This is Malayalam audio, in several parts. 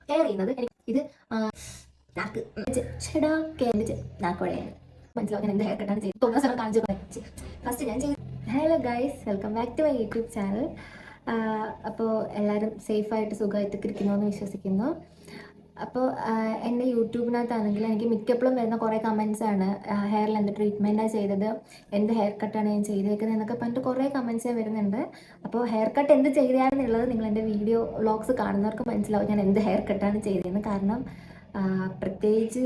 കെയർ ചെയ്യുന്നത് ഇത് നാക്ക് ചേടാ നാക്കോടെയാണ് മനസ്സിലാവും. ഞാൻ എന്ത് ഹെയർ കട്ടാണ് ചെയ്ത് തോന്നുന്ന സ്ഥലം കാണിച്ചു ഫസ്റ്റ് ഞാൻ ചെയ്ത്. Hello guys, welcome back to my YouTube channel. അപ്പോൾ എല്ലാവരും സേഫായിട്ട് സുഖമായിട്ടൊക്കെ ഇരിക്കുന്നു എന്ന് വിശ്വസിക്കുന്നു. അപ്പോൾ എൻ്റെ യൂട്യൂബിനകത്താണെങ്കിൽ എനിക്ക് മിക്കപ്പോഴും വരുന്ന കുറേ കമൻസാണ്, ഹെയറിൽ എന്ത് ട്രീറ്റ്മെൻറ്റാണ് ചെയ്തത്, എന്ത് ഹെയർ കട്ടാണ് ഞാൻ ചെയ്തേക്കുന്നത് എന്നൊക്കെ പറഞ്ഞിട്ട് കുറേ കമൻസ് വരുന്നുണ്ട്. അപ്പോൾ ഹെയർ കട്ട് എന്ത് ചെയ്താണെന്നുള്ളത് നിങ്ങൾ എൻ്റെ വീഡിയോ വ്ളോഗ്സ് കാണുന്നവർക്ക് മനസ്സിലാവും ഞാൻ എന്ത് ഹെയർ കട്ടാണ് ചെയ്തതെന്ന്. കാരണം പ്രത്യേകിച്ച്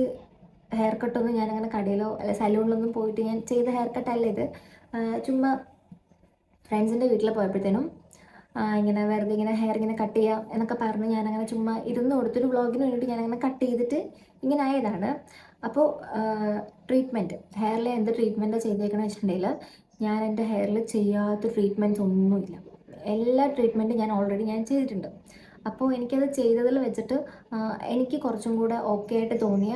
ഹെയർ കട്ടൊന്നും ഞാനങ്ങനെ കടയിലോ അല്ലെ സലൂണിലൊന്നും പോയിട്ട് ഞാൻ ചെയ്ത ഹെയർ കട്ടല്ല ഇത്. ചുമ്മാ ഫ്രണ്ട്സിൻ്റെ വീട്ടിൽ പോയപ്പോഴത്തേനും ഇങ്ങനെ വെറുതെ ഇങ്ങനെ ഹെയർ ഇങ്ങനെ കട്ട് ചെയ്യാം എന്നൊക്കെ പറഞ്ഞ് ഞാനങ്ങനെ ചുമ്മാ ഇരുന്ന് കൊടുത്തൊരു വ്ളോഗിന് വേണ്ടിയിട്ട് ഞാനങ്ങനെ കട്ട് ചെയ്തിട്ട് ഇങ്ങനെ ആയതാണ്. അപ്പോൾ ട്രീറ്റ്മെൻറ്റ് ഹെയറിൽ എന്ത് ട്രീറ്റ്മെൻറ്റാണ് ചെയ്തേക്കണമെന്ന് വെച്ചിട്ടുണ്ടെങ്കിൽ ഞാൻ എൻ്റെ ഹെയറിൽ ചെയ്യാത്ത ട്രീറ്റ്മെൻറ്റ്സ് ഒന്നുമില്ല. എല്ലാ ട്രീറ്റ്മെൻറ്റും ഞാൻ ചെയ്തിട്ടുണ്ട്. അപ്പോൾ എനിക്കത് ചെയ്തതിൽ വെച്ചിട്ട് എനിക്ക് കുറച്ചും കൂടെ ഓക്കെ ആയിട്ട് തോന്നിയ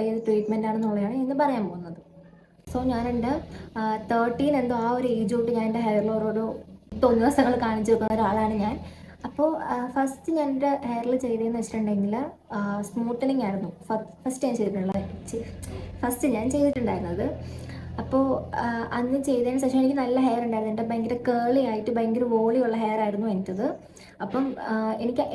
ഏത് ട്രീറ്റ്മെൻ്റ് ആണെന്നുള്ളതാണ് ഇന്ന് പറയാൻ പോകുന്നത്. സോ ഞാൻ എൻ്റെ 13 എന്തോ ആ ഒരു ഏജ് തൊട്ട് ഞാൻ എൻ്റെ ഹെയറിൽ ഓരോരോ തോന്നിയ ദിവസങ്ങൾ കാണിച്ചു വെക്കുന്ന ഒരാളാണ് ഞാൻ. അപ്പോൾ ഫസ്റ്റ് ഞാൻ എൻ്റെ ഹെയറിൽ ചെയ്തതെന്ന് വെച്ചിട്ടുണ്ടെങ്കിൽ സ്മൂത്തനിങ് ആയിരുന്നു ഫസ്റ്റ് ഞാൻ ചെയ്തിട്ടുണ്ടായിരുന്നത്. അപ്പോൾ അന്ന് ചെയ്തതിന് ശേഷം എനിക്ക് നല്ല ഹെയർ ഉണ്ടായിരുന്നു. എൻ്റെ ഭയങ്കര കേളി ആയിട്ട് ഭയങ്കര വോളിയുള്ള ഹെയർ ആയിരുന്നു എനിക്കത്. അപ്പം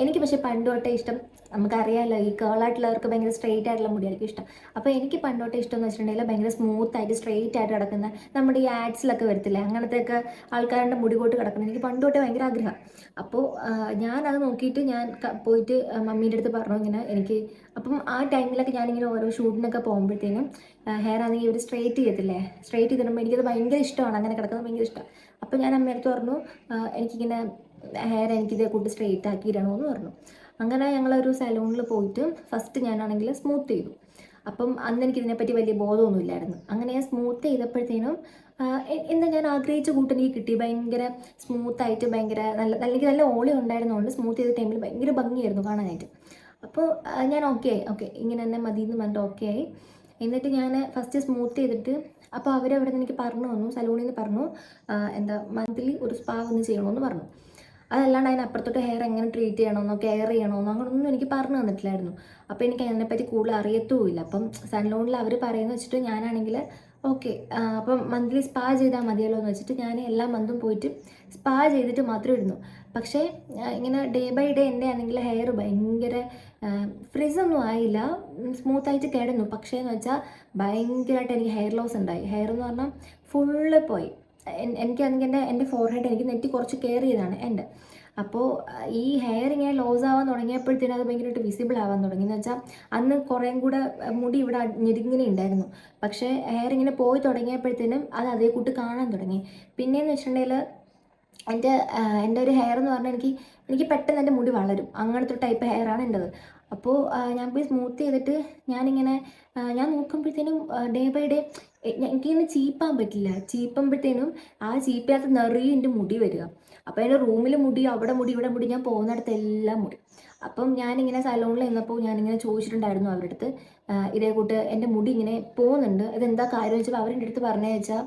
എനിക്ക് പക്ഷേ പണ്ട് തൊട്ടേ ഇഷ്ടം, നമുക്കറിയാമല്ലോ ഈ കേളായിട്ടുള്ളവർക്ക് ഭയങ്കര സ്ട്രെയിറ്റ് ആയിട്ടുള്ള മുടിയായിരിക്കും ഇഷ്ടം. അപ്പോൾ എനിക്ക് പണ്ട് തൊട്ടേ ഇഷ്ടം എന്ന് വെച്ചിട്ടുണ്ടെങ്കിൽ ഭയങ്കര സ്മൂത്ത് ആയിട്ട് സ്ട്രെയിറ്റ് ആയിട്ട് കിടക്കുന്ന, നമ്മുടെ ഈ ആഡ്സിലൊക്കെ വരത്തില്ലേ അങ്ങനത്തെയൊക്കെ ആൾക്കാരുടെ മുടി പോട്ട് കിടക്കുന്നത് എനിക്ക് പണ്ട് തൊട്ടേ ഭയങ്കര ആഗ്രഹം. അപ്പോൾ ഞാനത് നോക്കിയിട്ട് ഞാൻ പോയിട്ട് മമ്മീൻ്റെ അടുത്ത് പറഞ്ഞു ഇങ്ങനെ എനിക്ക്. അപ്പം ആ ടൈമിലൊക്കെ ഞാനിങ്ങനെ ഓരോ ഷൂട്ടിനൊക്കെ പോകുമ്പോഴത്തേനും ഹെയർ ആണെങ്കിൽ ഇവർ സ്ട്രെയിറ്റ് ചെയ്യത്തില്ലേ, സ്ട്രെയിറ്റ് ചെയ്തിടുമ്പോൾ എനിക്കത് ഭയങ്കര ഇഷ്ടമാണ്, അങ്ങനെ കിടക്കുന്നത് ഭയങ്കര ഇഷ്ടമാണ്. അപ്പോൾ ഞാൻ അമ്മയടുത്ത് പറഞ്ഞു എനിക്കിങ്ങനെ ഹെയർ എനിക്കിത് കൂട്ടി സ്ട്രെയിറ്റ് ആക്കി ഇടണമെന്ന് പറഞ്ഞു. അങ്ങനെ ഞങ്ങളൊരു സലൂണിൽ പോയിട്ട് ഫസ്റ്റ് ഞാനാണെങ്കിൽ സ്മൂത്ത് ചെയ്തു. അപ്പം അന്ന് എനിക്കിതിനെപ്പറ്റി വലിയ ബോധമൊന്നുമില്ലായിരുന്നു. അങ്ങനെ ഞാൻ സ്മൂത്ത് ചെയ്തപ്പോഴത്തേനും എന്താ ഞാൻ ആഗ്രഹിച്ച കൂട്ട് എനിക്ക് കിട്ടി. ഭയങ്കര സ്മൂത്തായിട്ട് ഭയങ്കര എനിക്ക് നല്ല ഓളി ഉണ്ടായിരുന്നതുകൊണ്ട് സ്മൂത്ത് ചെയ്ത ടൈമിൽ ഭയങ്കര ഭംഗിയായിരുന്നു കാണാനായിട്ട്. അപ്പോൾ ഞാൻ ഓക്കെ ഇങ്ങനെ തന്നെ മതി എന്ന് പറഞ്ഞിട്ട് ഓക്കെ ആയി. എന്നിട്ട് ഞാൻ ഫസ്റ്റ് സ്മൂത്ത് ചെയ്തിട്ട് അപ്പോൾ അവരവിടെ നിന്ന് എനിക്ക് പറഞ്ഞു തന്നു, സലൂണിൽ നിന്ന് പറഞ്ഞു എന്താ മന്ത്ലി ഒരു സ്പാ ഒന്ന് ചെയ്യണമെന്ന് പറഞ്ഞു. അതല്ലാണ്ട് അതിനപ്പുറത്തോട്ട് ഹെയർ എങ്ങനെ ട്രീറ്റ് ചെയ്യണമെന്നോ കെയർ ചെയ്യണമെന്നോ അങ്ങനെയൊന്നും എനിക്ക് പറഞ്ഞു തന്നിട്ടില്ലായിരുന്നു. അപ്പോൾ എനിക്ക് അതിനെപ്പറ്റി കൂടുതൽ അറിയത്തുമില്ല. അപ്പം സലൂണിൽ അവർ പറയുന്നത് വെച്ചിട്ട് ഞാനാണെങ്കിൽ ഓക്കെ അപ്പം മന്ത്ലി സ്പാ ചെയ്താൽ മതിയല്ലോ എന്ന് വെച്ചിട്ട് ഞാൻ എല്ലാ മന്തും പോയിട്ട് സ്പാ ചെയ്തിട്ട് മാത്രമേ ഇടുന്നു. പക്ഷേ ഇങ്ങനെ ഡേ ബൈ ഡേ എൻ്റെ ആണെങ്കിൽ ഹെയർ ഭയങ്കര ഫ്രിസൊന്നും ആയില്ല, സ്മൂത്തായിട്ട് കിടന്നു. പക്ഷേ എന്ന് വെച്ചാൽ ഭയങ്കരമായിട്ട് എനിക്ക് ഹെയർ ലോസ് ഉണ്ടായി. ഹെയർ എന്ന് പറഞ്ഞാൽ ഫുള്ള് പോയി. എനിക്കാണെങ്കിൽ എൻ്റെ ഫോർഹെഡ് എനിക്ക് നെറ്റി കുറച്ച് കെയർ ചെയ്താണ് എൻ്റെ. അപ്പോൾ ഈ ഹെയർ ഇങ്ങനെ ലോസ് ആവാൻ തുടങ്ങിയപ്പോഴത്തേനും അത് ഭയങ്കരമായിട്ട് വിസിബിൾ ആവാൻ തുടങ്ങി. എന്ന് വെച്ചാൽ അന്ന് കുറേയും കൂടെ മുടി ഇവിടെ ഞെരുങ്ങിനെ ഉണ്ടായിരുന്നു. പക്ഷേ ഹെയർ ഇങ്ങനെ പോയി തുടങ്ങിയപ്പോഴത്തേനും അത് അതേ കൂട്ട് കാണാൻ തുടങ്ങി. പിന്നെയെന്ന് വെച്ചിട്ടുണ്ടെങ്കിൽ എൻ്റെ ഒരു ഹെയർ എന്ന് പറഞ്ഞാൽ എനിക്ക് പെട്ടെന്ന് എൻ്റെ മുടി വളരും, അങ്ങനത്തെ ഒരു ടൈപ്പ് ഹെയറാണ് എൻ്റെത്. അപ്പോൾ ഞാൻ പോയി സ്മൂത്ത് ചെയ്തിട്ട് ഞാനിങ്ങനെ ഞാൻ നോക്കുമ്പോഴത്തേനും ഡേ ബൈ ഡേ എനിക്കിങ്ങനെ ചീപ്പാൻ പറ്റില്ല. ചീപ്പുമ്പോഴത്തേനും ആ ചീപ്പിനകത്ത് നിറയെ എൻ്റെ മുടി വരിക. അപ്പോൾ എൻ്റെ റൂമിൽ മുടി, അവിടെ മുടി, ഇവിടെ മുടി, ഞാൻ പോകുന്നിടത്തെല്ലാം മുടി. അപ്പം ഞാനിങ്ങനെ സലൂണിൽ നിന്നപ്പോൾ ഞാനിങ്ങനെ ചോദിച്ചിട്ടുണ്ടായിരുന്നു അവരുടെ അടുത്ത് ഇതേ കൂട്ട് എൻ്റെ മുടി ഇങ്ങനെ പോകുന്നുണ്ട്, ഇതെന്താ കാര്യം വെച്ചാൽ അവരുടെ അടുത്ത് പറഞ്ഞു വെച്ചാൽ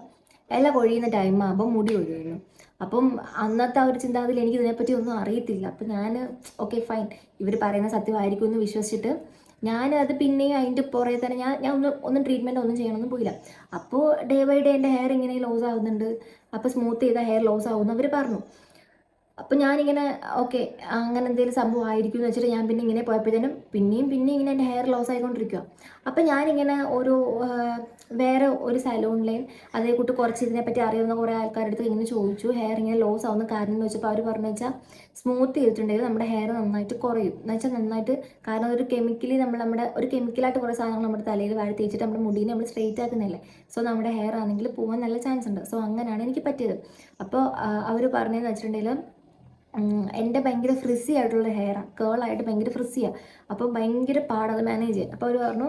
ഇല കൊഴിയുന്ന ടൈമാകുമ്പോൾ മുടി ഒഴിയുന്നു. അപ്പം അന്നത്തെ ആ ഒരു ചിന്താഗതിയിൽ എനിക്ക് ഇതിനെപ്പറ്റി ഒന്നും അറിയത്തില്ല. അപ്പം ഞാൻ ഓക്കെ ഫൈൻ, ഇവർ പറയുന്ന സത്യമായിരിക്കും എന്ന് വിശ്വസിച്ചിട്ട് ഞാനത് പിന്നെയും അതിൻ്റെ പുറകെ തന്നെ ഞാൻ ഒന്നും ട്രീറ്റ്മെൻറ്റ് ഒന്നും ചെയ്യണമെന്നും പോയില്ല. അപ്പോൾ ഡേ ബൈ ഡേ എൻ്റെ ഹെയർ ഇങ്ങനെ ലോസ് ആവുന്നുണ്ട്. അപ്പോൾ സ്മൂത്ത് ചെയ്ത ഹെയർ ലോസ് ആവുമെന്ന് അവർ പറഞ്ഞു. അപ്പം ഞാനിങ്ങനെ ഓക്കെ അങ്ങനെ എന്തെങ്കിലും സംഭവം ആയിരിക്കും എന്ന് വെച്ചിട്ട് ഞാൻ പിന്നെ ഇങ്ങനെ പോയപ്പോഴത്തേനും പിന്നെയും ഇങ്ങനെ എൻ്റെ ഹെയർ ലോസ് ആയിക്കൊണ്ടിരിക്കുക. അപ്പം ഞാനിങ്ങനെ വേറെ ഒരു സലൂണിലെയും അതേ കൂട്ട് കുറച്ച് ഇതിനെപ്പറ്റി അറിയുന്ന കുറേ ആൾക്കാരുടെ അടുത്ത് ഇങ്ങനെ ചോദിച്ചു ഹെയർ ഇങ്ങനെ ലോസ് ആവുന്ന കാര്യം എന്ന് വെച്ചപ്പോൾ അവർ പറഞ്ഞു വെച്ചാൽ സ്മൂത്ത് ചെയ്തിട്ടുണ്ടെങ്കിൽ നമ്മുടെ ഹെയർ നന്നായിട്ട് കുറയും എന്ന് വെച്ചാൽ നന്നായിട്ട്. കാരണം ഒരു കെമിക്കലി നമ്മുടെ ഒരു കെമിക്കലായിട്ട് കുറേ സാധനങ്ങൾ നമ്മുടെ തലയിൽ വാരി തേച്ചിട്ട് നമ്മുടെ മുടീനെ നമ്മൾ സ്ട്രെയിറ്റ് ആക്കുന്നില്ലേ. സോ നമ്മുടെ ഹെയർ ആണെങ്കിൽ പോകാൻ നല്ല ചാൻസ് ഉണ്ട്. സോ അങ്ങനെയാണ് എനിക്ക് പറ്റിയത്. അപ്പോൾ അവർ പറഞ്ഞതെന്ന് വെച്ചിട്ടുണ്ടെങ്കിൽ എൻ്റെ ഭയങ്കര ഫ്രിസി ആയിട്ടുള്ള ഹെയറാണ്, കേളായിട്ട് ഭയങ്കര ഫ്രിസിയാണ്. അപ്പം ഭയങ്കര പാടത് മാനേജ് ചെയ്യാൻ. അപ്പോൾ അവർ പറഞ്ഞു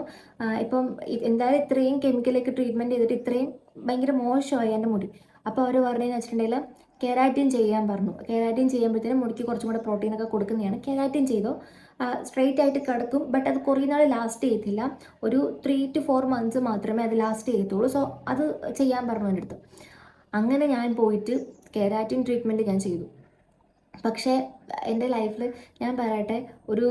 ഇപ്പം എന്തായാലും ഇത്രയും കെമിക്കലൊക്കെ ട്രീറ്റ്മെൻറ്റ് ചെയ്തിട്ട് ഇത്രയും ഭയങ്കര മോശമായി എൻ്റെ മുടി. അപ്പോൾ അവർ പറഞ്ഞതെന്ന് വെച്ചിട്ടുണ്ടെങ്കിൽ കെരാറ്റിൻ ചെയ്യാൻ പറഞ്ഞു. കെരാറ്റിൻ ചെയ്യുമ്പോഴത്തേനും മുടിക്ക് കുറച്ചും കൂടെ പ്രോട്ടീനൊക്കെ കൊടുക്കുന്നതാണ്. കെരാറ്റിൻ ചെയ്തോ സ്ട്രെയിറ്റ് ആയിട്ട് കിടക്കും, ബട്ട് അത് കുറേ നാൾ ലാസ്റ്റ് ചെയ്യത്തില്ല. ഒരു 3 to 4 months മാത്രമേ അത് ലാസ്റ്റ് ചെയ്യത്തുള്ളൂ. സോ അത് ചെയ്യാൻ പറഞ്ഞു എൻ്റെ അടുത്ത്. അങ്ങനെ ഞാൻ പോയിട്ട് കെരാറ്റിൻ ട്രീറ്റ്മെൻറ്റ് ഞാൻ ചെയ്തു. പക്ഷേ എൻ്റെ ലൈഫിൽ ഞാൻ പറയട്ടെ, ഒരു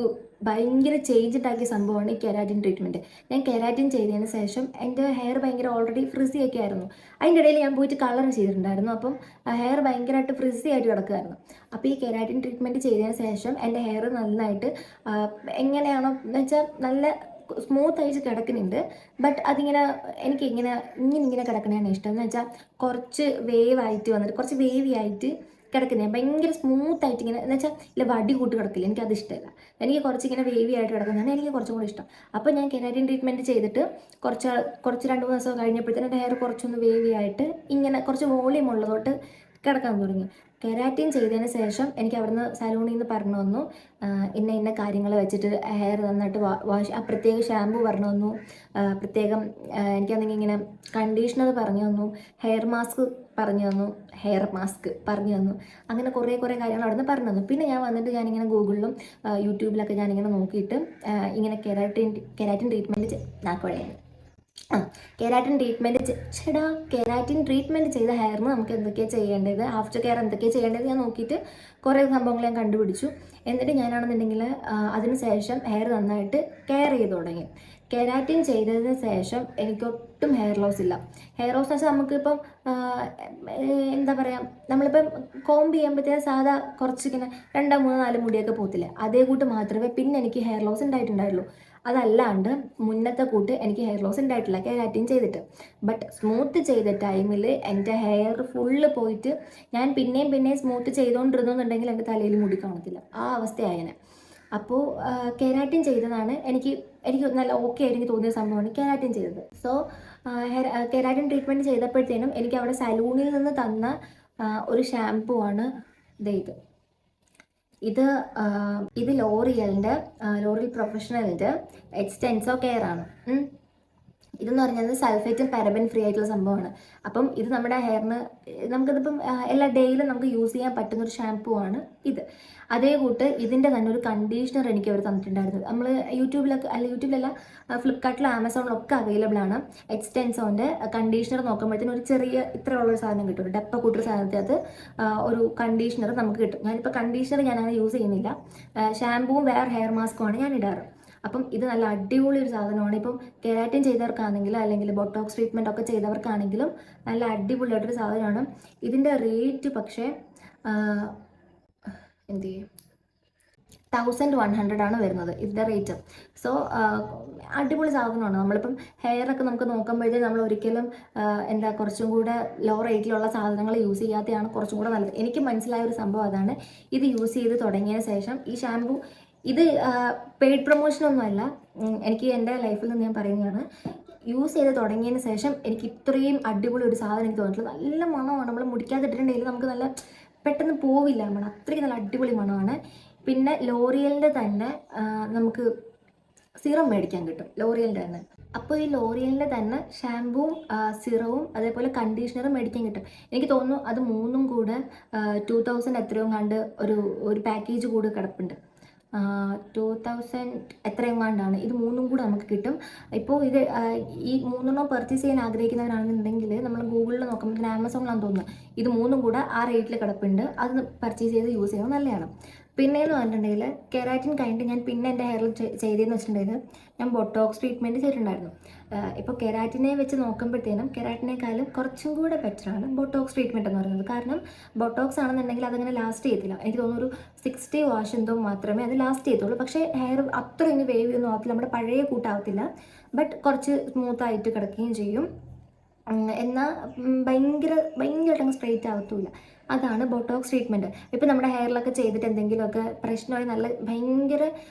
ഭയങ്കര ചേഞ്ച് ഉണ്ടാക്കിയ സംഭവമാണ് ഈ കെരാറ്റിൻ ട്രീറ്റ്മെൻറ്റ്. ഞാൻ കെരാറ്റിൻ ചെയ്തതിന് ശേഷം എൻ്റെ ഹെയർ ഭയങ്കര ഓൾറെഡി ഫ്രിസി ഒക്കെ ആയിരുന്നു. അതിൻ്റെ ഇടയിൽ ഞാൻ പോയിട്ട് കളർ ചെയ്തിട്ടുണ്ടായിരുന്നു. അപ്പം ഹെയർ ഭയങ്കരമായിട്ട് ഫ്രിസി ആയിട്ട് കിടക്കുമായിരുന്നു. അപ്പോൾ ഈ കെരാറ്റിൻ ട്രീറ്റ്മെൻറ്റ് ചെയ്തതിന് ശേഷം എൻ്റെ ഹെയർ നന്നായിട്ട് എങ്ങനെയാണോ എന്ന് വെച്ചാൽ നല്ല സ്മൂത്ത് ആയിട്ട് കിടക്കുന്നുണ്ട്. ബട്ട് അതിങ്ങനെ എനിക്കിങ്ങനെ ഇങ്ങനെ കിടക്കണതാണ് ഇഷ്ടം. എന്ന് വെച്ചാൽ കുറച്ച് വേവ് ആയിട്ട് വന്നിട്ട് കുറച്ച് വേവി ആയിട്ട് കിടക്കുന്നത് ഭയങ്കര സ്മൂത്ത് ആയിട്ട് ഇങ്ങനെ എന്ന് വെച്ചാൽ ഇല്ല വടി കൂട്ട് കിടക്കില്ല, എനിക്കത് ഇഷ്ടമല്ല. എനിക്ക് കുറച്ച് ഇങ്ങനെ വേവി ആയിട്ട് കിടക്കുന്നതാണ് എനിക്ക് കുറച്ചും കൂടി ഇഷ്ടം. അപ്പോൾ ഞാൻ കെരാറ്റിൻ ട്രീറ്റ്മെൻറ്റ് ചെയ്തിട്ട് കുറച്ച് 2-3 ദിവസം കഴിഞ്ഞപ്പോഴത്തേനും എൻ്റെ ഹെയർ കുറച്ചൊന്ന് വേവി ആയിട്ട് ഇങ്ങനെ കുറച്ച് വോളിയം ഉള്ളതോട്ട് കിടക്കാൻ തുടങ്ങി. കെരാറ്റിൻ ചെയ്തതിന് ശേഷം എനിക്ക് അവിടുന്ന് സലൂണിൽ നിന്ന് പറഞ്ഞു തന്നു, ഇന്ന കാര്യങ്ങൾ വെച്ചിട്ട് ഹെയർ നന്നായിട്ട് വാഷ്, പ്രത്യേക ഷാമ്പു പറഞ്ഞു തന്നു, പ്രത്യേകം എനിക്കാണെങ്കിൽ ഇങ്ങനെ കണ്ടീഷണർ പറഞ്ഞു തന്നു, ഹെയർ മാസ്ക് പറഞ്ഞു തന്നു. അങ്ങനെ കുറേ കാര്യങ്ങൾ അവിടെ നിന്ന് പറഞ്ഞു തന്നു. പിന്നെ ഞാൻ വന്നിട്ട് ഞാനിങ്ങനെ ഗൂഗിളിലും യൂട്യൂബിലൊക്കെ ഞാനിങ്ങനെ നോക്കിയിട്ട് ഇങ്ങനെ കെരാറ്റിൻ ട്രീറ്റ്മെൻറ്റ് കെരാറ്റിൻ ട്രീറ്റ്മെൻറ്റ് ചെയ്ത ഹെയറിന് നമുക്ക് എന്തൊക്കെയാണ് ചെയ്യേണ്ടത്, ആഫ്റ്റർ കെയർ എന്തൊക്കെയാണ് ചെയ്യേണ്ടത് ഞാൻ നോക്കിയിട്ട് കുറേ സംഭവങ്ങൾ ഞാൻ കണ്ടുപിടിച്ചു. എന്നിട്ട് ഞാനാണെന്നുണ്ടെങ്കിൽ അതിന് ശേഷം ഹെയർ നന്നായിട്ട് കെയർ ചെയ്ത് തുടങ്ങി. കെരാറ്റിൻ ചെയ്തതിന് ശേഷം എനിക്കൊട്ടും ഹെയർ ലോസ് ഇല്ല. ഹെയർ ലോസ് എന്ന് വെച്ചാൽ നമുക്കിപ്പം എന്താ പറയുക, നമ്മളിപ്പം കോംബ് ചെയ്യുമ്പോഴത്തേക്കും സാധാ കുറച്ചിങ്ങനെ 2-3-4 മുടിയൊക്കെ പോകത്തില്ലേ, അതേ കൂട്ട് മാത്രമേ പിന്നെ എനിക്ക് ഹെയർ ലോസ് ഉണ്ടായിട്ടുണ്ടായുള്ളൂ. അതല്ലാണ്ട് മുന്നത്തെ കൂട്ട് എനിക്ക് ഹെയർ ലോസ് ഉണ്ടായിട്ടില്ല കെരാറ്റിൻ ചെയ്തിട്ട്. ബട്ട് സ്മൂത്ത് ചെയ്ത ടൈമിൽ എൻ്റെ ഹെയർ ഫുള്ള് പോയിട്ട് ഞാൻ പിന്നെയും സ്മൂത്ത് ചെയ്തുകൊണ്ടിരുന്നുണ്ടെങ്കിൽ എൻ്റെ തലയിൽ മുടി കാണത്തില്ല, ആ അവസ്ഥയായനെ. അപ്പോൾ കെരാറ്റിൻ ചെയ്തതാണ് എനിക്ക് നല്ല ഓക്കെ ആയിട്ട് എനിക്ക് തോന്നിയ സംഭവമാണ് കെരാറ്റിൻ ചെയ്തത്. സോ കെരാറ്റിൻ ട്രീറ്റ്മെൻറ്റ് ചെയ്തപ്പോഴത്തേനും എനിക്ക് അവിടെ സലൂണിൽ നിന്ന് തന്ന ഒരു ഷാംപൂ ആണ് ഇത് ലോറിയൽ പ്രൊഫഷണലിൻ്റെ എക്സ്റ്റെൻസോ കെയർ ആണ്. ഇതെന്ന് പറഞ്ഞത് സൾഫേറ്റും പാരബൻ ഫ്രീ ആയിട്ടുള്ള സംഭവമാണ്. അപ്പം ഇത് നമ്മുടെ ഹെയറിന് നമുക്കിതിപ്പം എല്ലാ ഡേയിലും നമുക്ക് യൂസ് ചെയ്യാൻ പറ്റുന്നൊരു ഷാംപൂ ആണ് ഇത്. അതേ കൂട്ട് ഇതിൻ്റെ തന്നെ ഒരു കണ്ടീഷണർ എനിക്ക് അവർ തന്നിട്ടുണ്ടായിരുന്നു. നമ്മൾ യൂട്യൂബിലല്ല ഫ്ലിപ്കാർട്ടിലും ആമസോണിലൊക്കെ അവൈലബിൾ ആണ്. എക്സ്റ്റെൻസോൻ്റെ കണ്ടീഷണർ നോക്കുമ്പോഴത്തേനും ഒരു ചെറിയ ഇത്രയുള്ളൊരു സാധനം കിട്ടും, ഒരു ഡപ്പ കൂട്ടൊരു സാധനത്തിനകത്ത് ഒരു കണ്ടീഷണർ നമുക്ക് കിട്ടും. ഞാനിപ്പോൾ കണ്ടീഷണർ ഞാനങ്ങനെ യൂസ് ചെയ്യുന്നില്ല, ഷാംപൂവും വേറെ ഹെയർ മാസ്കുമാണ് ഞാൻ ഇടാറ്. അപ്പം ഇത് നല്ല അടിപൊളി ഒരു സാധനമാണ്. ഇപ്പം കെരാറ്റിൻ ചെയ്തവർക്കാണെങ്കിലും അല്ലെങ്കിൽ ബൊട്ടോക്സ് ട്രീറ്റ്മെൻ്റ് ഒക്കെ ചെയ്തവർക്കാണെങ്കിലും നല്ല അടിപൊളിയായിട്ടൊരു സാധനമാണ്. ഇതിൻ്റെ റേറ്റ് പക്ഷേ 1100 ആണ് വരുന്നത് ഇതിൻ്റെ റേറ്റ്. സോ അടിപൊളി സാധനമാണ്. നമ്മളിപ്പം ഹെയറൊക്കെ നമുക്ക് നോക്കുമ്പോഴത്തേക്കും നമ്മൾ ഒരിക്കലും കുറച്ചും കൂടെ ലോ റേറ്റിലുള്ള സാധനങ്ങൾ യൂസ് ചെയ്യാത്തതാണ് കുറച്ചും കൂടെ നല്ലത്. എനിക്ക് മനസ്സിലായ ഒരു സംഭവം അതാണ്. ഇത് യൂസ് ചെയ്ത് തുടങ്ങിയതിന് ശേഷം ഈ ഷാംപൂ, ഇത് പെയ്ഡ് പ്രൊമോഷനൊന്നും അല്ല, എനിക്ക് എൻ്റെ ലൈഫിൽ നിന്ന് ഞാൻ പറയുന്നതാണ്. യൂസ് ചെയ്ത് തുടങ്ങിയതിന് ശേഷം എനിക്ക് ഇത്രയും അടിപൊളി ഒരു സാധനം എനിക്ക് തോന്നിയിട്ടുള്ളത്. നല്ല മണമാണ്. നമ്മൾ മുടിക്കാതിട്ടിട്ടുണ്ടെങ്കിൽ നമുക്ക് നല്ല പെട്ടെന്ന് പോവില്ല മണം, അത്രയ്ക്ക് നല്ല അടിപൊളി മണമാണ്. പിന്നെ ലോറിയലിൻ്റെ തന്നെ നമുക്ക് സിറം മേടിക്കാൻ കിട്ടും, ലോറിയലിൻ്റെ തന്നെ. അപ്പോൾ ഈ ലോറിയലിൻ്റെ തന്നെ ഷാമ്പൂവും സിറവും അതേപോലെ കണ്ടീഷണറും മേടിക്കാൻ കിട്ടും. എനിക്ക് തോന്നുന്നു അത് മൂന്നും കൂടെ 2000 എത്രയോ കണ്ട് ഒരു പാക്കേജ് കൂടെ കിടപ്പുണ്ട്. 2000 എത്രയും കണ്ടാണ്. ഇത് മൂന്നും കൂടെ നമുക്ക് കിട്ടും. ഇപ്പോൾ ഇത് ഈ 3 പർച്ചേസ് ചെയ്യാൻ ആഗ്രഹിക്കുന്നവരാണെന്നുണ്ടെങ്കിൽ നമ്മൾ ഗൂഗിളിൽ നോക്കുമ്പോൾ ആമസോണിലാണെന്ന് തോന്നുന്നു, ഇത് മൂന്നും കൂടെ ആ റേറ്റിൽ കിടപ്പുണ്ട്. അത് പർച്ചേസ് ചെയ്ത് യൂസ് ചെയ്യുന്നത് നല്ലതാണ്. പിന്നെയെന്ന് പറഞ്ഞിട്ടുണ്ടെങ്കിൽ കെരാറ്റിൻ കഴിഞ്ഞിട്ട് ഞാൻ പിന്നെ എൻ്റെ ഹെയറിൽ ചെയ്തതെന്ന് വെച്ചിട്ടുണ്ടെങ്കിൽ ഞാൻ ബൊട്ടോക്സ് ട്രീറ്റ്മെൻറ്റ് ചെയ്തിട്ടുണ്ടായിരുന്നു. ഇപ്പോൾ കെരാറ്റിനെ വെച്ച് നോക്കുമ്പോഴത്തേനും കെരാറ്റിനേക്കാളും കുറച്ചും കൂടെ ബെറ്ററാണ് ബൊട്ടോക്സ് ട്രീറ്റ്മെൻറ്റ് എന്ന് പറയുന്നത്. കാരണം ബൊട്ടോക്സ് ആണെന്നുണ്ടെങ്കിൽ അതങ്ങനെ ലാസ്റ്റ് ചെയ്യത്തില്ല. എനിക്ക് തോന്നുന്നു ഒരു 60 വാഷ് എന്തോ മാത്രമേ അത് ലാസ്റ്റ് ചെയ്യത്തുള്ളൂ. പക്ഷേ ഹെയർ അത്ര ഇനി വേവ് ഒന്നും ആവത്തില്ല, നമ്മുടെ പഴയ കൂട്ടാവത്തില്ല. ബട്ട് കുറച്ച് സ്മൂത്തായിട്ട് കിടക്കുകയും ചെയ്യും. എന്നാൽ ഭയങ്കരമായിട്ട് സ്ട്രെയിറ്റ് ആവത്തുമില്ല. അതാണ് ബൊട്ടോക്സ് ട്രീറ്റ്മെൻറ്റ്. ഇപ്പം നമ്മുടെ ഹെയറിലൊക്കെ ചെയ്തിട്ട് എന്തെങ്കിലുമൊക്കെ പ്രശ്നമായി നല്ല ഭയങ്കര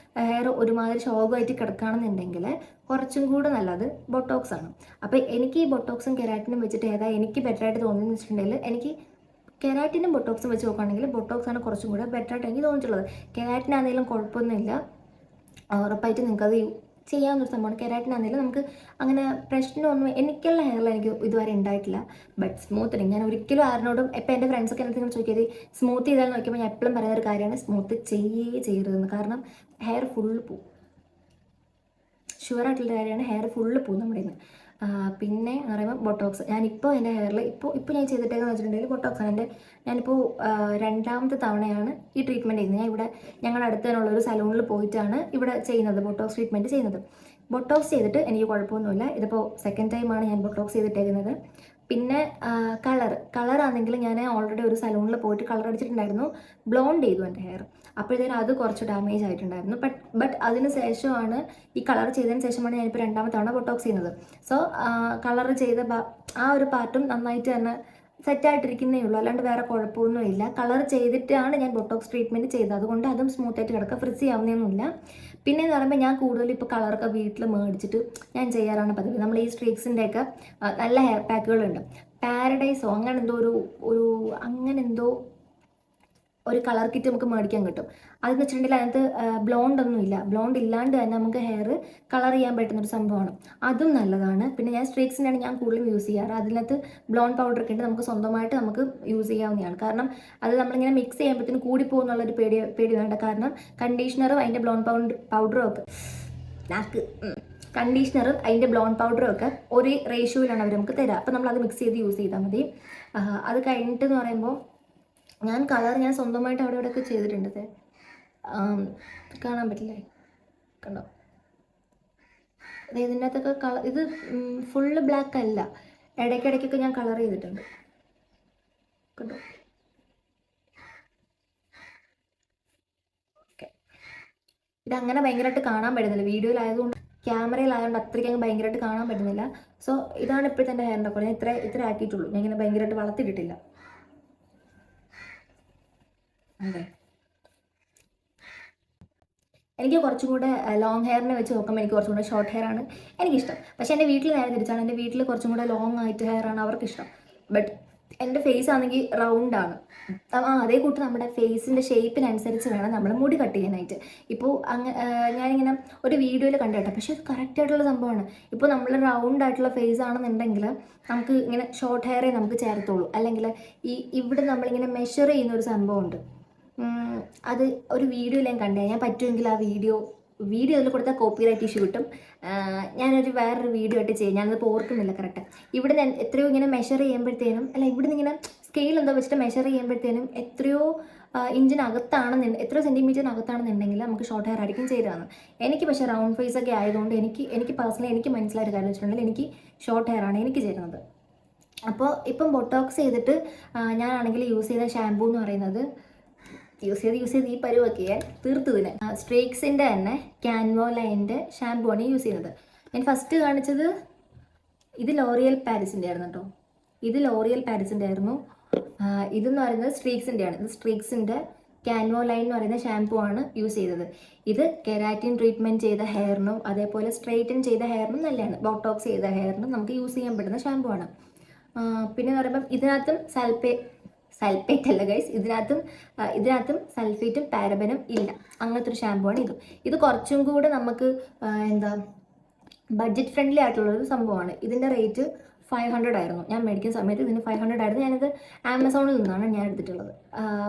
ഹെയർ ഒരുമാതിരി ശോകമായിട്ട് കിടക്കുകയാണെന്നുണ്ടെങ്കിൽ കുറച്ചും കൂടെ നല്ലത് ബൊട്ടോക്സ് ആണ്. അപ്പോൾ എനിക്ക് ഈ ബൊട്ടോക്സും കെരാറ്റിനും വെച്ചിട്ട് ഏതാ എനിക്ക് ബെറ്ററായിട്ട് തോന്നുന്നു വെച്ചിട്ടുണ്ടെങ്കിൽ, എനിക്ക് കെരാറ്റിനും ബൊട്ടോക്സും വെച്ച് നോക്കുകയാണെങ്കിൽ ബൊട്ടോക്സ് ആണ് കുറച്ചും കൂടെ ബെറ്ററായിട്ട് എനിക്ക് തോന്നിയിട്ടുള്ളത്. കെരാറ്റിനാണെങ്കിലും കുഴപ്പമൊന്നുമില്ല, ഉറപ്പായിട്ട് നിങ്ങൾക്കത് ചെയ്യാവുന്നൊരു സംഭവമാണ്. കെരാറ്റിനാണെങ്കിലും നമുക്ക് അങ്ങനെ പ്രശ്നമൊന്നും എനിക്കുള്ള ഹെയറിൽ എനിക്ക് ഇതുവരെ ഉണ്ടായിട്ടില്ല. ബട്ട് സ്മൂത്തനിങ് ഞാൻ ഒരിക്കലും ആരോടും, ഇപ്പം എൻ്റെ ഫ്രണ്ട്സൊക്കെ എന്തെങ്കിലും ചോദിക്കിയത് സ്മൂത്ത് ചെയ്താൽ നോക്കിയപ്പോൾ ഞാൻ എപ്പോഴും പറയുന്ന ഒരു കാര്യമാണ് സ്മൂത്ത് ചെയ്യരുതെന്ന്. കാരണം ഹെയർ ഫുള്ള് പോവും, ഷുവറായിട്ടുള്ള കാര്യമാണ്, ഹെയർ ഫുള്ള് പോവും നമ്മുടെ ഇന്ന്. പിന്നെ എന്ന് പറയുമ്പോൾ ബൊട്ടോക്സ്. ഞാനിപ്പോൾ എൻ്റെ ഹെയറിൽ ഇപ്പോൾ ഞാൻ ചെയ്തിട്ടേക്കെന്ന് വെച്ചിട്ടുണ്ടെങ്കിൽ ബൊട്ടോക്സാണ്. ഞാനിപ്പോൾ രണ്ടാമത്തെ തവണയാണ് ഈ ട്രീറ്റ്മെൻറ്റ് ചെയ്യുന്നത്. ഞാൻ ഇവിടെ ഞങ്ങളുടെ അടുത്ത് തന്നെയുള്ള ഒരു സലൂണിൽ പോയിട്ടാണ് ഇവിടെ ചെയ്യുന്നത്, ബൊട്ടോക്സ് ട്രീറ്റ്മെൻറ്റ് ചെയ്യുന്നത്. ബൊട്ടോക്സ് ചെയ്തിട്ട് എനിക്ക് കുഴപ്പമൊന്നുമില്ല. ഇതിപ്പോൾ സെക്കൻഡ് ടൈമാണ് ഞാൻ ബൊട്ടോക്സ് ചെയ്തിട്ടേക്കുന്നത്. പിന്നെ കളറാണെങ്കിൽ ഞാൻ ഓൾറെഡി ഒരു സലൂണിൽ പോയിട്ട് കളർ അടിച്ചിട്ടുണ്ടായിരുന്നു, ബ്ലോണ്ട് ചെയ്തു എൻ്റെ ഹെയർ. അപ്പോഴത്തേനും അത് കുറച്ച് ഡാമേജ് ആയിട്ടുണ്ടായിരുന്നു. ബട്ട് അതിന് ശേഷമാണ്, ഈ കളർ ചെയ്തതിന് ശേഷമാണ് ഞാനിപ്പോൾ രണ്ടാമത്തെ തവണ ബൊട്ടോക്സ് ചെയ്യുന്നത്. സോ കളർ ചെയ്ത ആ ഒരു പാർട്ടും നന്നായിട്ട് തന്നെ സെറ്റായിട്ടിരിക്കുന്നേ ഉള്ളൂ, അല്ലാണ്ട് വേറെ കുഴപ്പമൊന്നുമില്ല. കളർ ചെയ്തിട്ടാണ് ഞാൻ ബൊട്ടോക്സ് ട്രീറ്റ്മെൻറ്റ് ചെയ്തത്, അതുകൊണ്ട് അതും സ്മൂത്തായിട്ട് കിടക്കുക, ഫ്രിസി ആവുന്നൊന്നുമില്ല. പിന്നെ എന്ന് പറയുമ്പോൾ ഞാൻ കൂടുതലും ഇപ്പോൾ കളറൊക്കെ വീട്ടിൽ മേടിച്ചിട്ട് ഞാൻ ചെയ്യാറാണ് പതിവ്. നമ്മൾ ഈ സ്ട്രീക്സിൻ്റെയൊക്കെ നല്ല ഹെയർ പാക്കുകളുണ്ട്, പാരഡൈസോ അങ്ങനെ എന്തോ ഒരു ഒരു കളർ കിറ്റ് നമുക്ക് മേടിക്കാൻ കിട്ടും. അതെന്ന് വെച്ചിട്ടുണ്ടെങ്കിൽ അതിനകത്ത് ബ്ലോണ്ട് ഇല്ലാണ്ട് തന്നെ നമുക്ക് ഹെയർ കളർ ചെയ്യാൻ പറ്റുന്നൊരു സംഭവമാണ്. അതും നല്ലതാണ്. പിന്നെ ഞാൻ സ്ട്രീക്സിനാണ് ഞാൻ കൂടുതലും യൂസ് ചെയ്യാറ്. അതിനകത്ത് ബ്ലോണ്ട് പൗഡർ ഒക്കെ ഉണ്ട്, നമുക്ക് സ്വന്തമായിട്ട് നമുക്ക് യൂസ് ചെയ്യാവുന്നതാണ്. കാരണം അത് നമ്മളിങ്ങനെ മിക്സ് ചെയ്യുമ്പോഴത്തേനും കൂടിപ്പോകുന്നുള്ളൊരു പേടി വേണ്ട. കാരണം കണ്ടീഷണറും അതിൻ്റെ ബ്ലോണ്ട് പൗഡറും ഒക്കെ കണ്ടീഷണറും അതിൻ്റെ ബ്ലോണ്ട് പൗഡറും ഒക്കെ ഒരേ റേഷ്യോയിലാണ് അവർ നമുക്ക് തരിക. അപ്പോൾ നമ്മളത് മിക്സ് ചെയ്ത് യൂസ് ചെയ്താൽ മതി. അത് കഴിഞ്ഞിട്ടെന്ന് പറയുമ്പോൾ ഞാൻ സ്വന്തമായിട്ട് അവിടെ ഇവിടെയൊക്കെ ചെയ്തിട്ടുണ്ട്. കാണാൻ പറ്റില്ലേ, കണ്ടോ? ഇതിൻ്റെ അകത്തൊക്കെ ഇത് ഫുള്ള് ബ്ലാക്ക് അല്ല, ഇടയ്ക്കിടയ്ക്കൊക്കെ ഞാൻ കളർ ചെയ്തിട്ടുണ്ട്, കണ്ടോ? ഓക്കെ, ഇതങ്ങനെ ഭയങ്കരമായിട്ട് കാണാൻ പറ്റുന്നില്ല വീഡിയോയിലായതുകൊണ്ട്, ക്യാമറയിലായതുകൊണ്ട് അത്രയ്ക്ക് ഭയങ്കരമായിട്ട് കാണാൻ പറ്റുന്നില്ല. സോ ഇതാണ് ഇപ്പോഴത്തെ എൻ്റെ ഹെയറിൻ്റെ പോലെ. ഞാൻ ഇത്ര ആക്കിയിട്ടുള്ളൂ, ഞാൻ ഇങ്ങനെ ഭയങ്കരമായിട്ട് വളർത്തിയിട്ടില്ല. അതെ, എനിക്ക് കുറച്ചും കൂടെ ലോങ് ഹെയറിനെ വെച്ച് നോക്കുമ്പോൾ എനിക്ക് കുറച്ചും കൂടെ ഷോർട്ട് ഹെയർ ആണ് എനിക്കിഷ്ടം. പക്ഷേ എൻ്റെ വീട്ടിൽ നേരെ തിരിച്ചാണ്, എൻ്റെ വീട്ടിൽ കുറച്ചും കൂടെ ലോങ് ആയിട്ട് ഹെയർ ആണ് അവർക്കിഷ്ടം. ബട്ട് എൻ്റെ ഫേസ് ആണെങ്കിൽ റൗണ്ടാണ്. അതേ കൂട്ട് നമ്മുടെ ഫേസിൻ്റെ ഷേപ്പിനനുസരിച്ച് വേണം നമ്മൾ മുടി കട്ട് ചെയ്യാനായിട്ട്. ഇപ്പോൾ ഞാനിങ്ങനെ ഒരു വീഡിയോയിൽ കണ്ടേട്ടോ, പക്ഷേ അത് കറക്റ്റായിട്ടുള്ള സംഭവമാണ്. ഇപ്പോൾ നമ്മൾ റൗണ്ട് ആയിട്ടുള്ള ഫേസ് ആണെന്നുണ്ടെങ്കിൽ നമുക്ക് ഇങ്ങനെ ഷോർട്ട് ഹെയറേ നമുക്ക് ചേർത്തുള്ളൂ. അല്ലെങ്കിൽ ഇവിടെ നമ്മളിങ്ങനെ മെഷർ ചെയ്യുന്ന ഒരു സംഭവമുണ്ട്, അത് ഒരു വീഡിയോയിൽ ഞാൻ കണ്ടേ. ഞാൻ പറ്റുമെങ്കിൽ ആ വീഡിയോയിൽ കൊടുത്താൽ കോപ്പിറൈറ്റ് ഇഷ്യൂ കിട്ടും. ഞാനൊരു വേറൊരു വീഡിയോ ആയിട്ട് ചെയ്യാം, ഞാനത് ഓർക്കുന്നില്ല കറക്റ്റ്. ഇവിടെ ഞാൻ എത്രയോ ഇങ്ങനെ മെഷർ ചെയ്യുമ്പോഴത്തേനും, അല്ല ഇവിടുന്ന് ഇങ്ങനെ സ്കെയിൽ എന്തോ വെച്ചിട്ട് മെഷർ ചെയ്യുമ്പോഴത്തേനും എത്രയോ എത്രയോ സെൻറ്റിമീറ്ററിനകത്താണെന്നുണ്ടെങ്കിൽ നമുക്ക് ഷോർട്ട് ഹെയർ ആയിരിക്കും ചെയ്തതാണ്. എനിക്ക് പക്ഷേ റൗണ്ട് ഫേസ് ഒക്കെ ആയതുകൊണ്ട് എനിക്ക് പേഴ്സണലി എനിക്ക് മനസ്സിലായൊരു കാര്യം വെച്ചിട്ടുണ്ടെങ്കിൽ എനിക്ക് ഷോർട്ട് ഹെയർ ആണ് എനിക്ക് ചേരുന്നത്. അപ്പോൾ ഇപ്പം ബൊട്ടോക്സ് ചെയ്തിട്ട് ഞാനാണെങ്കിൽ യൂസ് ചെയ്ത ഷാമ്പൂ എന്ന് പറയുന്നത്, യൂസ് ചെയ്ത് ഈ പരുവൊക്കെ തീർത്തതിന് സ്ട്രീക്സിൻ്റെ തന്നെ കാൻവോലൈൻ്റെ ഷാമ്പൂ ആണ് യൂസ് ചെയ്യുന്നത്. ഞാൻ ഫസ്റ്റ് കാണിച്ചത് ഇത് ലോറിയൽ പാരിസിൻ്റെ ആയിരുന്നു കേട്ടോ. ഇതെന്ന് പറയുന്നത് സ്ട്രീക്സിൻ്റെ ആണ്. ഇത് സ്ട്രീക്സിൻ്റെ കാൻവോലൈൻ എന്ന് പറയുന്ന ഷാമ്പൂ ആണ് യൂസ് ചെയ്തത്. ഇത് കെരാറ്റിൻ ട്രീറ്റ്മെൻറ്റ് ചെയ്ത ഹെയറിനും അതേപോലെ സ്ട്രെയിറ്റൻ ചെയ്ത ഹെയറിനും നല്ലതാണ്. ബോട്ടോക്സ് ചെയ്ത ഹെയറിനും നമുക്ക് യൂസ് ചെയ്യാൻ പറ്റുന്ന ഷാമ്പൂ ആണ്. പിന്നെ പറയുമ്പം ഇതിനകത്തും സൾഫേറ്റ് അല്ല ഗൈസ്, ഇതിനകത്തും സൾഫേറ്റും പാരബനും ഇല്ല. അങ്ങനത്തെ ഒരു ഷാമ്പൂ ആണ് ഇത് കുറച്ചും കൂടെ നമുക്ക് ബഡ്ജറ്റ് ഫ്രണ്ട്ലി ആയിട്ടുള്ളൊരു സംഭവമാണ്. ഇതിൻ്റെ റേറ്റ് 500 ആയിരുന്നു ഞാൻ മേടിക്കുന്ന സമയത്ത്. ഇതിന് 500 ആയിരുന്നു. ഞാനിത് ആമസോണിൽ നിന്നാണ് ഞാൻ എടുത്തിട്ടുള്ളത്.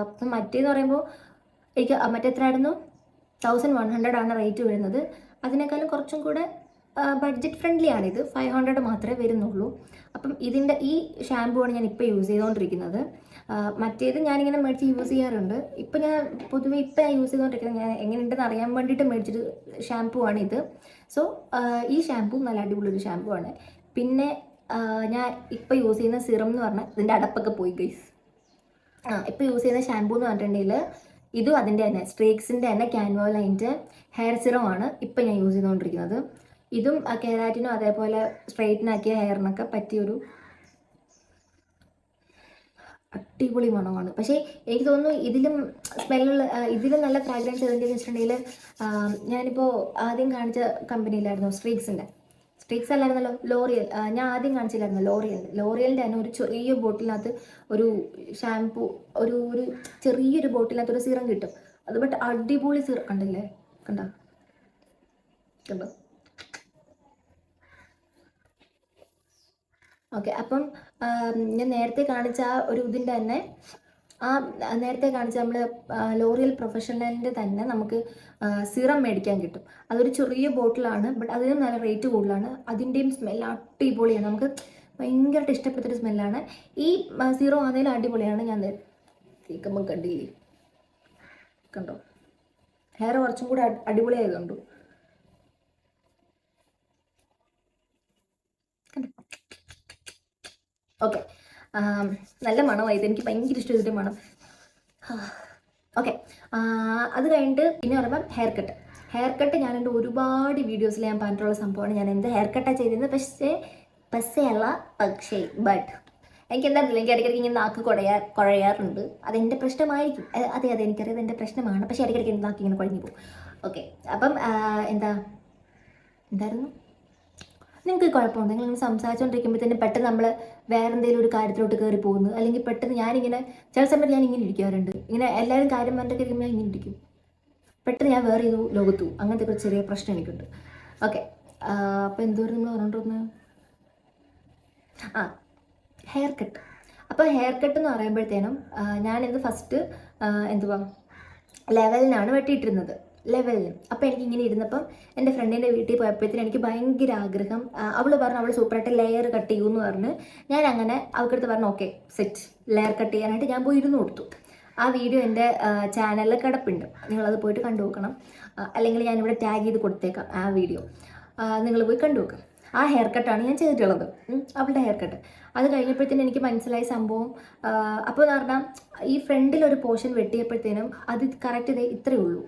അപ്പം മറ്റേന്ന് പറയുമ്പോൾ എനിക്ക് എത്രയായിരുന്നു, 1100 ആണ് റേറ്റ് വരുന്നത്. അതിനേക്കാളും കുറച്ചും കൂടെ ബഡ്ജറ്റ് ഫ്രണ്ട്ലി ആണിത്, 500 മാത്രമേ വരുന്നുള്ളൂ. അപ്പം ഈ ഷാമ്പൂ ആണ് ഞാൻ ഇപ്പോൾ യൂസ് ചെയ്തുകൊണ്ടിരിക്കുന്നത്. മറ്റേത് ഞാനിങ്ങനെ മേടിച്ച് യൂസ് ചെയ്യാറുണ്ട്. ഞാൻ യൂസ് ചെയ്തുകൊണ്ടിരിക്കുന്നത്, ഞാൻ എങ്ങനെയുണ്ടെന്ന് അറിയാൻ വേണ്ടിയിട്ട് മേടിച്ചൊരു ഷാമ്പൂ ആണിത്. സോ ഈ ഷാമ്പൂ നല്ല അടിപൊളി ഒരു ഷാമ്പൂ ആണ്. പിന്നെ ഞാൻ ഇപ്പോൾ യൂസ് ചെയ്യുന്ന സിറം എന്ന് പറഞ്ഞാൽ ഇതിൻ്റെ അടപ്പൊക്കെ പോയി ഗൈസ്. ഇപ്പോൾ യൂസ് ചെയ്യുന്ന ഷാമ്പൂ എന്ന് പറഞ്ഞിട്ടുണ്ടെങ്കിൽ ഇതും അതിൻ്റെ തന്നെ സ്ട്രീക്സിൻ്റെ തന്നെ കാൻവോലൈൻ്റെ ഹെയർ സിറം ആണ് ഇപ്പോൾ ഞാൻ യൂസ് ചെയ്തുകൊണ്ടിരിക്കുന്നത്. ഇതും കെരാറ്റിനും അതേപോലെ സ്ട്രെയിറ്റനാക്കിയ ഹെയറിനൊക്കെ പറ്റിയൊരു അടിപൊളി മണമാണ്. പക്ഷേ എനിക്ക് തോന്നുന്നു ഇതിലും നല്ല ഫ്രാഗ്രൻസ് ഏതെന്ന് വെച്ചിട്ടുണ്ടെങ്കിൽ, ഞാനിപ്പോൾ ആദ്യം കാണിച്ച കമ്പനിയിലായിരുന്നു സ്ട്രീക്സ് അല്ലായിരുന്നല്ലോ, ലോറിയൽ. ഞാൻ ആദ്യം കാണിച്ചില്ലായിരുന്നു ലോറിയലിൻ്റെ തന്നെ ഒരു ചെറിയ ബോട്ടിലിനകത്ത് ഒരു ഷാമ്പൂ, ഒരു ചെറിയൊരു ബോട്ടിലിനകത്ത് ഒരു സിറം കിട്ടും. അത് ബട്ട് അടിപൊളി സിറം. കണ്ടോ? ഓക്കെ, അപ്പം ഞാൻ നേരത്തെ കാണിച്ച ആ ഒരു ഇതിൻ്റെ തന്നെ ആ നേരത്തെ കാണിച്ച നമ്മൾ ലോറിയൽ പ്രൊഫഷണലിൻ്റെ തന്നെ നമുക്ക് സിറം മേടിക്കാൻ കിട്ടും. അതൊരു ചെറിയ ബോട്ടിലാണ്, ബട്ട് അതിനും നല്ല റേറ്റ് കൂടുതലാണ്. അതിൻ്റെയും സ്മെല്ല് അടിപൊളിയാണ്, നമുക്ക് ഭയങ്കരമായിട്ട് ഇഷ്ടപ്പെട്ടൊരു സ്മെല്ലാണ്. ഈ സീറോ ആണെങ്കിലും അടിപൊളിയാണ്. ഞാൻ കേൾക്കുമ്പോൾ കണ്ടില്ലേ, കണ്ടോ ഹെയർ കുറച്ചും കൂടെ അടിപൊളിയായത് കണ്ടു. ഓക്കെ, നല്ല മണമായത്, എനിക്ക് ഭയങ്കര ഇഷ്ടം ഇതിൻ്റെ മണം. ഓക്കെ, അത് കഴിഞ്ഞിട്ട് പിന്നെ പറയുമ്പം ഹെയർ കട്ട് ഞാൻ എൻ്റെ ഒരുപാട് വീഡിയോസിൽ ഞാൻ പറഞ്ഞിട്ടുള്ള സംഭവമാണ്. ഞാൻ എന്ത് ഹെയർ കട്ടാണ് ചെയ്തിരുന്നത്, പക്ഷേ എനിക്ക് എന്താണെന്നില്ല, എനിക്ക് ഇടയ്ക്കിടയ്ക്ക് ഇങ്ങനെ നാക്ക് കുഴയാറുണ്ട്. അതെൻ്റെ പ്രശ്നമായിരിക്കും. അതെ എനിക്കറിയാം, എൻ്റെ പ്രശ്നമാണ്. പക്ഷേ ഇടയ്ക്കിടയ്ക്ക് നാക്ക് ഇങ്ങനെ കുഴഞ്ഞു പോകും. ഓക്കെ, അപ്പം എന്തായിരുന്നു, നിങ്ങൾക്ക് കുഴപ്പമുണ്ട്, നിങ്ങൾ സംസാരിച്ചുകൊണ്ടിരിക്കുമ്പോഴത്തേനും പെട്ടെന്ന് നമ്മൾ വേറെ എന്തെങ്കിലും ഒരു കാര്യത്തിലോട്ട് കയറി പോകുന്നു, അല്ലെങ്കിൽ പെട്ടെന്ന് ഞാനിങ്ങനെ ചില സമയത്ത് ഞാൻ ഇങ്ങനെ ഇരിക്കാറുണ്ട്. ഇങ്ങനെ എല്ലാവരും കാര്യം പറഞ്ഞിട്ടൊക്കെ ഇരിക്കുമ്പോൾ ഞാൻ ഇങ്ങനെ ഇരിക്കും, പെട്ടെന്ന് ഞാൻ വേറെ ഏതോ ലോകത്തു അങ്ങനത്തെ ഒരു ചെറിയ പ്രശ്നം എനിക്കുണ്ട്. ഓക്കെ, അപ്പോൾ എന്തോരം നമ്മൾ പറഞ്ഞിട്ടൊന്ന് ഹെയർ കട്ട്. അപ്പോൾ ഹെയർ കട്ട് എന്ന് പറയുമ്പോഴത്തേനും ഞാനിത് ഫസ്റ്റ് എന്തുവാ ലെവലിനാണ് വെട്ടിയിട്ടിരുന്നത്, ലെവലിന്. അപ്പോൾ എനിക്ക് ഇങ്ങനെ ഇരുന്നപ്പം എൻ്റെ ഫ്രണ്ടിൻ്റെ വീട്ടിൽ പോയപ്പോഴത്തേനും എനിക്ക് ഭയങ്കര ആഗ്രഹം. അവൾ പറഞ്ഞു അവൾ സൂപ്പറായിട്ട് ലെയർ കട്ട് ചെയ്യുമെന്ന് പറഞ്ഞ് ഞാൻ അങ്ങനെ അവൾക്കടുത്ത് പറഞ്ഞു ഓക്കെ സെറ്റ്, ലെയർ കട്ട് ചെയ്യാനായിട്ട് ഞാൻ പോയി ഇരുന്ന് കൊടുത്തു. ആ വീഡിയോ എൻ്റെ ചാനലിൽ കിടപ്പുണ്ട്, നിങ്ങളത് പോയിട്ട് കണ്ടു നോക്കണം. അല്ലെങ്കിൽ ഞാനിവിടെ ടാഗ് ചെയ്ത് കൊടുത്തേക്കാം ആ വീഡിയോ, നിങ്ങൾ പോയി കണ്ടു നോക്കാം. ആ ഹെയർ കട്ടാണ് ഞാൻ ചെയ്തിട്ടുള്ളത്, അവളുടെ ഹെയർ കട്ട്. അത് കഴിഞ്ഞപ്പോഴത്തേനും എനിക്ക് മനസ്സിലായ സംഭവം, അപ്പോൾ എന്ന് പറഞ്ഞാൽ ഈ ഫ്രണ്ടിലൊരു പോർഷൻ വെട്ടിയപ്പോഴത്തേനും അത് കറക്റ്റ് ഇത്രയേ ഉള്ളൂ,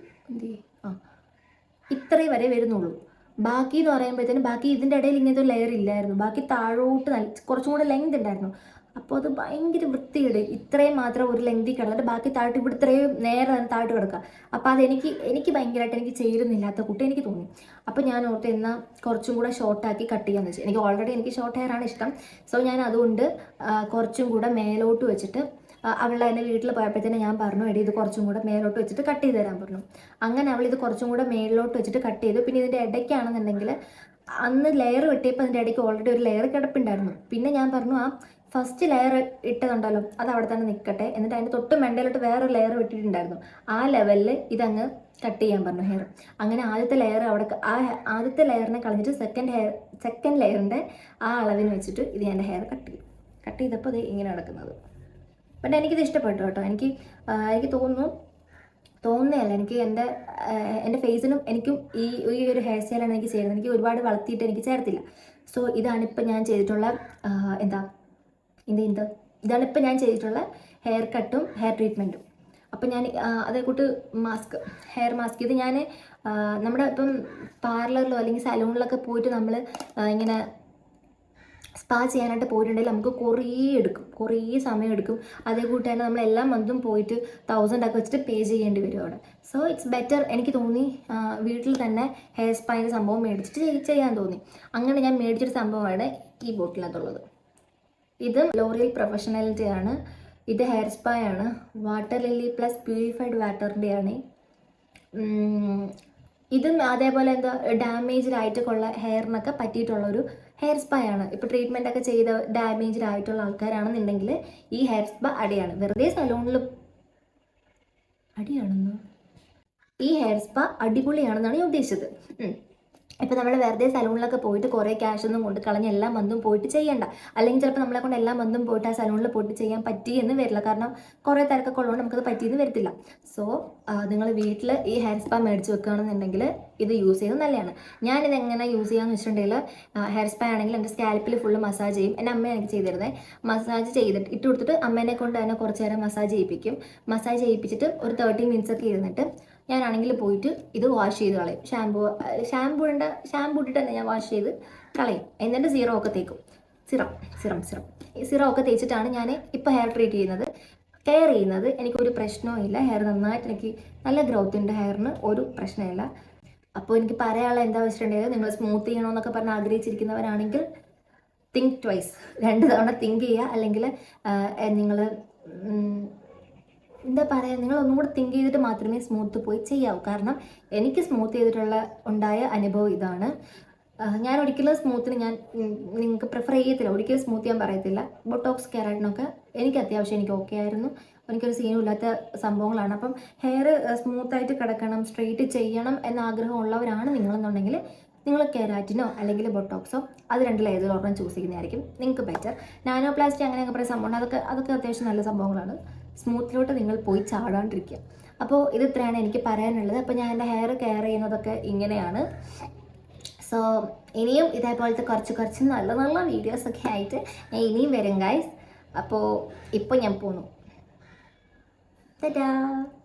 ഇത്രയും വരെ വരുന്നുള്ളൂ. ബാക്കി എന്ന് പറയുമ്പോഴത്തേനും ബാക്കി ഇതിൻ്റെ ഇടയിൽ ഇങ്ങനത്തെ ഒരു ലെയർ ഇല്ലായിരുന്നു, ബാക്കി താഴോട്ട് കുറച്ചും കൂടെ ലെങ്ത് ഉണ്ടായിരുന്നു. അപ്പോൾ അത് ഭയങ്കര വൃത്തിയുടെ ഇത്രയും മാത്രം ഒരു ലെങ്തി കിടന്നിട്ട് ബാക്കി താഴോട്ട് ഇവിടെ ഇത്രയും നേരെ താഴോട്ട് കിടക്കുക. അപ്പോൾ എനിക്ക് ഭയങ്കരമായിട്ട് എനിക്ക് ചേരുന്നില്ലാത്ത കുട്ടി എനിക്ക് തോന്നി. അപ്പോൾ ഞാൻ ഓർത്ത് എന്നാൽ കുറച്ചും കൂടെ ഷോർട്ടാക്കി കട്ട് ചെയ്യാമെന്ന് വെച്ചാൽ, എനിക്ക് ഓൾറെഡി എനിക്ക് ഷോർട്ട് ഹെയർ ആണ് ഇഷ്ടം. സോ ഞാൻ അതുകൊണ്ട് കുറച്ചും കൂടെ മേലോട്ട് വെച്ചിട്ട് അവളുടെ എൻ്റെ വീട്ടിൽ പോയപ്പോഴത്തേനും ഞാൻ പറഞ്ഞു എടി ഇത് കുറച്ചും കൂടെ മേലോട്ട് വെച്ചിട്ട് കട്ട് ചെയ്ത് തരാൻ പറഞ്ഞു. അങ്ങനെ അവൾ ഇത് കുറച്ചും കൂടെ മേലോട്ട് വെച്ചിട്ട് കട്ട് ചെയ്തു. പിന്നെ ഇതിൻ്റെ ഇടയ്ക്കാണെന്നുണ്ടെങ്കിൽ അന്ന് ലെയർ വെട്ടിയപ്പോൾ അതിൻ്റെ ഇടയ്ക്ക് ഓൾറെഡി ഒരു ലെയർ കിടപ്പുണ്ടായിരുന്നു. പിന്നെ ഞാൻ പറഞ്ഞു ആ ഫസ്റ്റ് ലെയർ ഇട്ടതുണ്ടല്ലോ അത് അവിടെ തന്നെ നിൽക്കട്ടെ, എന്നിട്ട് അതിൻ്റെ തൊട്ട് മെണ്ടയിലോട്ട് വേറൊരു ലെയർ വിട്ടിട്ടുണ്ടായിരുന്നു, ആ ലെവലിൽ ഇതങ്ങ് കട്ട് ചെയ്യാൻ പറഞ്ഞു ഹെയർ. അങ്ങനെ ആദ്യത്തെ ലെയർ അവിടെ ആദ്യത്തെ ലെയറിനെ കളഞ്ഞിട്ട് സെക്കൻഡ് ലെയറിൻ്റെ ആ അളവിന് വെച്ചിട്ട് ഇത് ഞാൻ ഹെയർ കട്ട് ചെയ്തപ്പോൾ അത് ഇങ്ങനെ നടക്കുന്നത്. പക്ഷേ എനിക്കിത് ഇഷ്ടപ്പെട്ടു കേട്ടോ. എനിക്ക് തോന്നുന്നതല്ല, എനിക്ക് എൻ്റെ ഫേസിനും എനിക്കും ഈ ഒരു ഹെയർ സ്റ്റൈലാണ് എനിക്ക് ചെയ്യുന്നത്. എനിക്ക് ഒരുപാട് വളർത്തിയിട്ട് എനിക്ക് ചേർത്തില്ല. സോ ഇതാണിപ്പോൾ ഞാൻ ചെയ്തിട്ടുള്ള ഇതാണിപ്പോൾ ഞാൻ ചെയ്തിട്ടുള്ള ഹെയർ കട്ടും ഹെയർ ട്രീറ്റ്മെൻറ്റും. അപ്പം ഞാൻ അതേക്കൂട്ട് ഹെയർ മാസ്ക് ഇത് ഞാൻ നമ്മുടെ ഇപ്പം പാർലറിലോ അല്ലെങ്കിൽ സലൂണിലൊക്കെ പോയിട്ട് നമ്മൾ ഇങ്ങനെ സ്പാ ചെയ്യാനായിട്ട് പോയിട്ടുണ്ടെങ്കിൽ നമുക്ക് കുറേ സമയം എടുക്കും. അതേകൂട്ട് തന്നെ നമ്മൾ എല്ലാ മന്തും പോയിട്ട് 1000 ഒക്കെ വെച്ചിട്ട് പേ ചെയ്യേണ്ടി വരും അവിടെ. സോ ഇറ്റ്സ് ബെറ്റർ എനിക്ക് തോന്നി വീട്ടിൽ തന്നെ ഹെയർ സ്പാൻ്റെ സംഭവം മേടിച്ചിട്ട് ചെയ്യാൻ തോന്നി. അങ്ങനെ ഞാൻ മേടിച്ചൊരു സംഭവമാണ് ഈ ബോട്ടിനകത്തുള്ളത്. ഇത് ലോറിയൽ പ്രൊഫഷണലിൻ്റെ ആണ്. ഇത് ഹെയർ സ്പാ ആണ്, വാട്ടർ ലില്ലി പ്ലസ് പ്യൂരിഫൈഡ് വാട്ടറിൻ്റെയാണ്. ഇതും അതേപോലെ ഡാമേജ്ഡ് ആയിട്ടൊക്കെയുള്ള ഹെയറിനൊക്കെ പറ്റിയിട്ടുള്ളൊരു ഹെയർ സ്പാ ആണ്. ഇപ്പോൾ ട്രീറ്റ്മെൻ്റ് ഒക്കെ ചെയ്ത ഡാമേജ്ഡ് ആയിട്ടുള്ള ആൾക്കാരാണെന്നുണ്ടെങ്കിൽ ഈ ഹെയർ സ്പാ അടിയാണ്. വെറുതെ സലൂണിൽ അടിയാണെന്നോ, ഈ ഹെയർ സ്പാ അടിപൊളിയാണെന്നാണ് ഞാൻ ഉദ്ദേശിച്ചത്. ഇപ്പോൾ നമ്മൾ വെറുതെ സലൂണിലൊക്കെ പോയിട്ട് കുറേ ക്യാഷൊന്നും കൊണ്ട് കളഞ്ഞ് എല്ലാ മന്തും പോയിട്ട് ചെയ്യണ്ട. അല്ലെങ്കിൽ ചിലപ്പോൾ നമ്മളെ കൊണ്ട് എല്ലാ മന്തും പോയിട്ട് ആ സലൂണിൽ പോയിട്ട് ചെയ്യാൻ പറ്റിയെന്ന് വരില്ല, കാരണം കുറേ തിരക്കൊക്കെ ഉള്ളതുകൊണ്ട് നമുക്കത് പറ്റിയെന്ന് വരത്തില്ല. സോ നിങ്ങൾ വീട്ടിൽ ഈ ഹെയർ സ്പാ മേടിച്ച് വെക്കുകയാണെന്നുണ്ടെങ്കിൽ ഇത് യൂസ് ചെയ്യുന്നത് നല്ലതാണ്. ഞാനിത് എങ്ങനെ യൂസ് ചെയ്യാമെന്ന് വെച്ചിട്ടുണ്ടെങ്കിൽ ഹെയർ സ്പാ ആണെങ്കിൽ എൻ്റെ സ്കാൽപ്പിൽ ഫുള്ള് മസാജ് ചെയ്യും. എൻ്റെ അമ്മയാണ് എനിക്ക് ചെയ്തിരുന്നത്. മസാജ് ചെയ്തിട്ട് ഇട്ട് കൊടുത്തിട്ട് അമ്മേനെ കൊണ്ട് തന്നെ കുറച്ച് നേരം മസാജ് ചെയ്യിപ്പിച്ചിട്ട് ഒരു 30 മിനിറ്റ്സ് ഒക്കെ ഇരുന്നിട്ട് ഞാനാണെങ്കിൽ പോയിട്ട് ഇത് വാഷ് ചെയ്ത് കളയും. ഷാമ്പൂ ഇട്ടിട്ട് തന്നെ ഞാൻ വാഷ് ചെയ്ത് കളയും. എന്നിട്ട് സിറം ഒക്കെ തേക്കും. സിറം ഒക്കെ തേച്ചിട്ടാണ് ഞാൻ ഇപ്പോൾ ഹെയർ ട്രീറ്റ് ചെയ്യുന്നത്, കെയർ ചെയ്യുന്നത്. എനിക്കൊരു പ്രശ്നവും ഇല്ല. ഹെയർ നന്നായിട്ട് എനിക്ക് നല്ല ഗ്രോത്ത് ഉണ്ട്, ഹെയറിന് ഒരു പ്രശ്നമില്ല. അപ്പോൾ എനിക്ക് പറയാനുള്ള എന്താ വെച്ചിട്ടുണ്ടെങ്കിൽ നിങ്ങൾ സ്മൂത്ത് ചെയ്യണമെന്നൊക്കെ പറഞ്ഞ് ആഗ്രഹിച്ചിരിക്കുന്നവരാണെങ്കിൽ തിങ്ക് ട്വൈസ്, 2 തവണ തിങ്ക് ചെയ്യുക. അല്ലെങ്കിൽ നിങ്ങൾ എന്താ പറയുക, നിങ്ങൾ ഒന്നും കൂടെ തിങ്ക് ചെയ്തിട്ട് മാത്രമേ സ്മൂത്ത് പോയി ചെയ്യാവൂ. കാരണം എനിക്ക് സ്മൂത്ത് ചെയ്തിട്ടുള്ള ഉണ്ടായ അനുഭവം ഇതാണ്. ഞാൻ ഒരിക്കലും സ്മൂത്തിന് നിങ്ങൾക്ക് പ്രിഫർ ചെയ്യത്തില്ല, ഒരിക്കലും സ്മൂത്ത് ചെയ്യാൻ പറയത്തില്ല. ബൊട്ടോക്സ് കെരാറ്റിനൊക്കെ എനിക്ക് അത്യാവശ്യം എനിക്ക് ഓക്കെ ആയിരുന്നു. എനിക്കൊരു സീനും ഇല്ലാത്ത സംഭവങ്ങളാണ്. അപ്പം ഹെയർ സ്മൂത്തായിട്ട് കിടക്കണം, സ്ട്രെയിറ്റ് ചെയ്യണം എന്ന ആഗ്രഹമുള്ളവരാണ് നിങ്ങളെന്നുണ്ടെങ്കിൽ നിങ്ങൾ കെരാറ്റിനോ അല്ലെങ്കിൽ ബൊട്ടോക്സോ അത് രണ്ടിൽ ഏതൊരെണ്ണം ചൂസ് ചെയ്യുന്നതായിരിക്കും നിങ്ങൾക്ക് ബെറ്റർ. നാനോപ്ലാസ്റ്റി അങ്ങനെയൊക്കെ പറയുന്ന സംഭവമാണ്, അതൊക്കെ അത്യാവശ്യം നല്ല സംഭവങ്ങളാണ്. സ്മൂത്തിലോട്ട് നിങ്ങൾ പോയി ചാടാണ്ടിരിക്കുക. അപ്പോൾ ഇത് ഇത്രയാണ് എനിക്ക് പറയാനുള്ളത്. അപ്പോൾ ഞാൻ എൻ്റെ ഹെയർ കെയർ ചെയ്യുന്നതൊക്കെ ഇങ്ങനെയാണ്. സോ ഇനിയും ഇതേപോലത്തെ കുറച്ച് നല്ല നല്ല വീഡിയോസൊക്കെ ആയിട്ട് ഞാൻ ഇനിയും വരും ഗൈസ്. അപ്പോൾ ഇപ്പോൾ ഞാൻ പോന്നു. Ta-da!